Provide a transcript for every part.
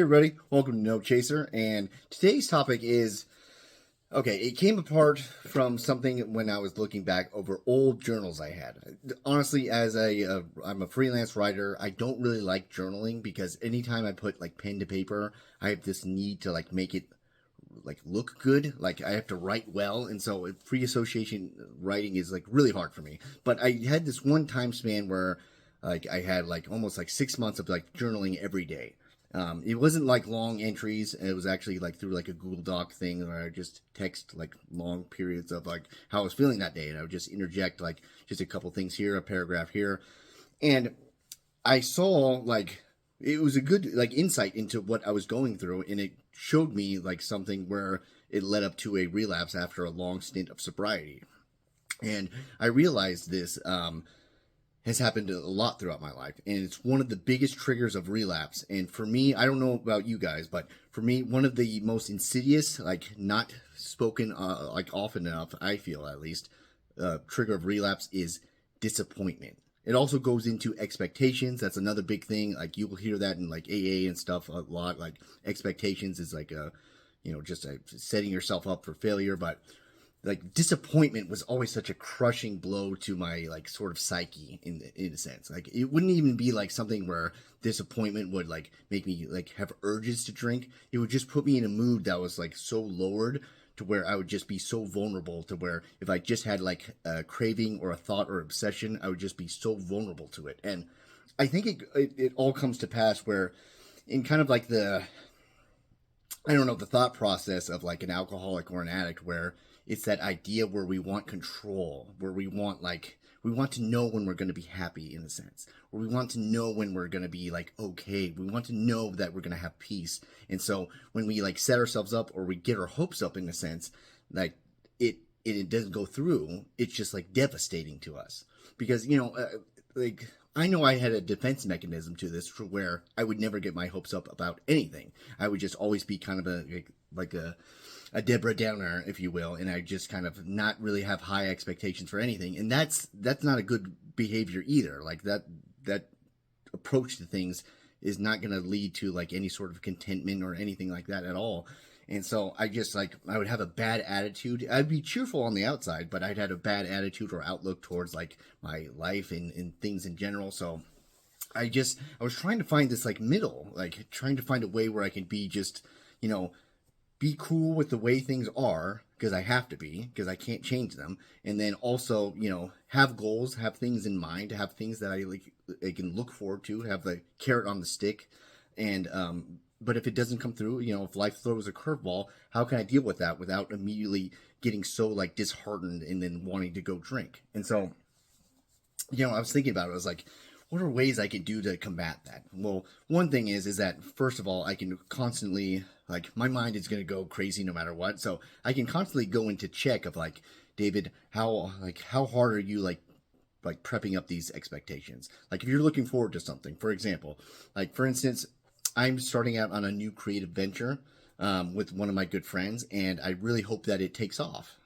everybody, welcome to No Chaser, and today's topic is, okay, it came apart from something when I was looking back over old journals I had. Honestly, I'm a freelance writer, I don't really like journaling because anytime I put like pen to paper, I have this need to like make it like look good, like I have to write well, and so free association writing is like really hard for me. But I had this one time span where like I had like almost like 6 months of like journaling every day. It wasn't like long entries. It was actually like through like a Google Doc thing where I just text like long periods of like how I was feeling that day, and I would just interject like just a couple things here, a paragraph here, and I saw like it was a good like insight into what I was going through, and it showed me like something where it led up to a relapse after a long stint of sobriety, and I realized this has happened a lot throughout my life, and it's one of the biggest triggers of relapse. And for me, I don't know about you guys, but for me, one of the most insidious, like not spoken like often enough, I feel at least, trigger of relapse is disappointment. It also goes into expectations. That's another big thing. Like you will hear that in like AA and stuff a lot. Like expectations is like just setting yourself up for failure, but like disappointment was always such a crushing blow to my like sort of psyche in a sense. Like it wouldn't even be like something where disappointment would like make me like have urges to drink. It would just put me in a mood that was like so lowered to where I would just be so vulnerable, to where if I just had like a craving or a thought or obsession, I would just be so vulnerable to it. And I think it all comes to pass where in kind of like the thought process of like an alcoholic or an addict, where it's that idea where we want control, where we want to know when we're going to be happy in a sense, where we want to know when we're going to be like okay, we want to know that we're going to have peace. And so when we like set ourselves up or we get our hopes up in a sense, like it doesn't go through, it's just like devastating to us because like I know I had a defense mechanism to this, for where I would never get my hopes up about anything. I would just always be kind of a Deborah Downer, if you will, and I just kind of not really have high expectations for anything, and that's not a good behavior either. Like that approach to things is not going to lead to like any sort of contentment or anything like that at all. And so I just like I would have a bad attitude. I'd be cheerful on the outside, but I'd had a bad attitude or outlook towards like my life and things in general. So I was trying to find this like middle, like trying to find a way where I can be just, be cool with the way things are, because I have to be, because I can't change them. And then also, have goals, have things in mind, have things that I can look forward to, have the carrot on the stick. And, but if it doesn't come through, if life throws a curveball, how can I deal with that without immediately getting so like disheartened and then wanting to go drink? And so, I was thinking about it. I was like, what are ways I can do to combat that? Well, one thing is that first of all, I can constantly, like, my mind is going to go crazy no matter what. So I can constantly go into check of like, David, how hard are you like prepping up these expectations? Like if you're looking forward to something, for example, like for instance, I'm starting out on a new creative venture with one of my good friends, and I really hope that it takes off.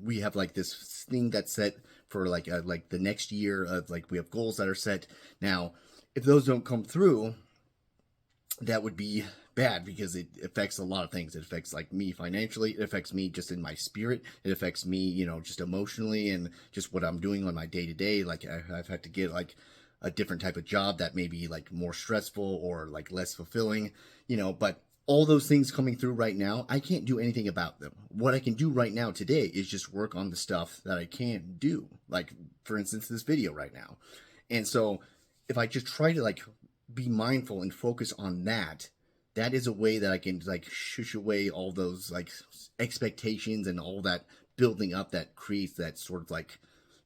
We have like this thing that's set for like the next year of like we have goals that are set. Now, if those don't come through, that would be bad because it affects a lot of things. It affects like me financially. It affects me just in my spirit. It affects me, just emotionally and just what I'm doing on my day to day. Like I've had to get like a different type of job that may be like more stressful or like less fulfilling, but all those things coming through right now, I can't do anything about them. What I can do right now today is just work on the stuff that I can't do. Like for instance, this video right now. And so if I just try to like be mindful and focus on that, that is a way that I can like shush away all those like expectations and all that building up that creates that sort of like,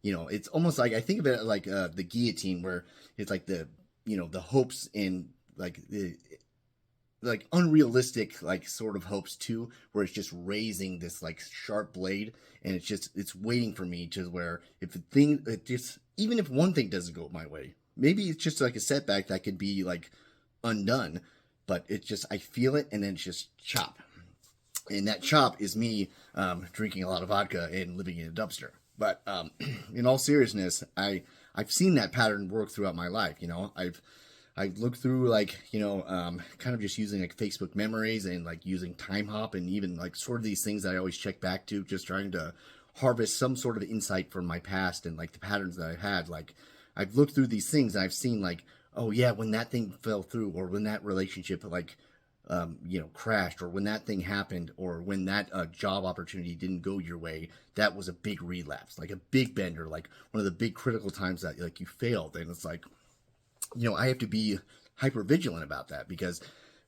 it's almost like I think of it like the guillotine, where it's like the hopes and like the like unrealistic like sort of hopes too, where it's just raising this like sharp blade, and it's waiting for me to where if even if one thing doesn't go my way, maybe it's just like a setback that could be like undone, but it's just I feel it and then it's just chop. And that chop is me drinking a lot of vodka and living in a dumpster. But in all seriousness, I've seen that pattern work throughout my life. I look through like, kind of just using like Facebook memories and like using time hop and even like sort of these things that I always check back to, just trying to harvest some sort of insight from my past and like the patterns that I've had. Like I've looked through these things and I've seen like, oh yeah, when that thing fell through, or when that relationship like crashed, or when that thing happened, or when that job opportunity didn't go your way, that was a big relapse, like a big bender, like one of the big critical times that like you failed. And it's like, I have to be hyper vigilant about that, because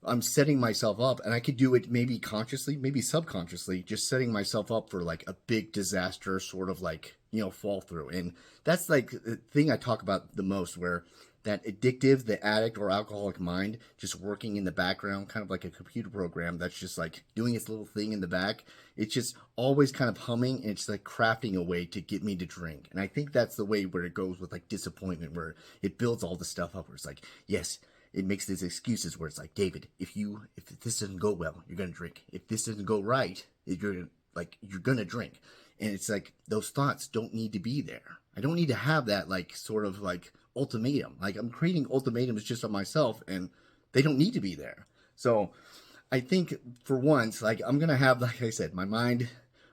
I'm setting myself up, and I could do it maybe consciously, maybe subconsciously, just setting myself up for like a big disaster, sort of like, fall through. And that's like the thing I talk about the most, where that addictive, the addict or alcoholic mind just working in the background, kind of like a computer program that's just like doing its little thing in the back. It's just always kind of humming, and it's like crafting a way to get me to drink. And I think that's the way where it goes with like disappointment, where it builds all the stuff up, where it's like, yes, it makes these excuses where it's like, David, if this doesn't go well, you're gonna drink. If this doesn't go right, you're gonna drink. And it's like, those thoughts don't need to be there. I don't need to have that like sort of like ultimatum. Like, I'm creating ultimatums just on myself, and they don't need to be there. So I think for once, like, I'm gonna have, like I said, my mind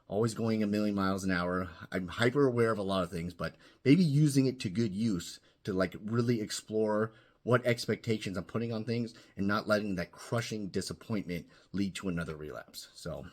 always going a million miles an hour. I'm hyper aware of a lot of things, but maybe using it to good use to like really explore what expectations I'm putting on things, and not letting that crushing disappointment lead to another relapse. So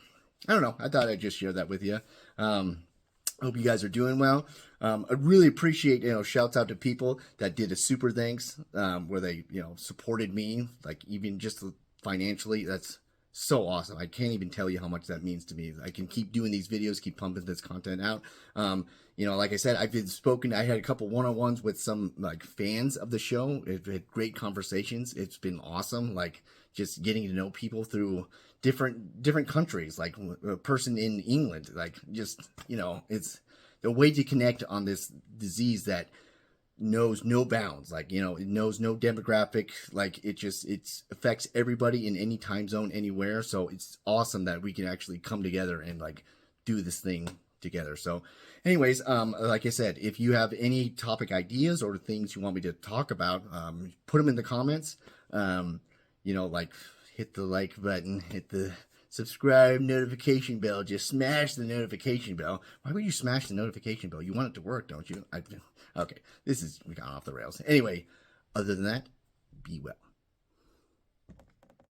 I don't know. I thought I'd just share that with you. Hope you guys are doing well. I really appreciate, shouts out to people that did a super thanks, where they, supported me, like even just financially. That's so awesome. I can't even tell you how much that means to me. I can keep doing these videos, keep pumping this content out. Like I said, I had a couple one-on-ones with some like fans of the show. It had great conversations. It's been awesome. Like, just getting to know people through different countries, like a person in England, like, just, it's the way to connect on this disease that knows no bounds. Like, it knows no demographic. Like, it affects everybody in any time zone, anywhere. So it's awesome that we can actually come together and like do this thing together. So anyways, like I said, if you have any topic ideas or things you want me to talk about, put them in the comments. Like, hit the like button, hit the subscribe, notification bell. Just smash the notification bell. Why would you smash the notification bell? You want it to work, don't you? Okay, we got off the rails. Anyway, other than that, be well.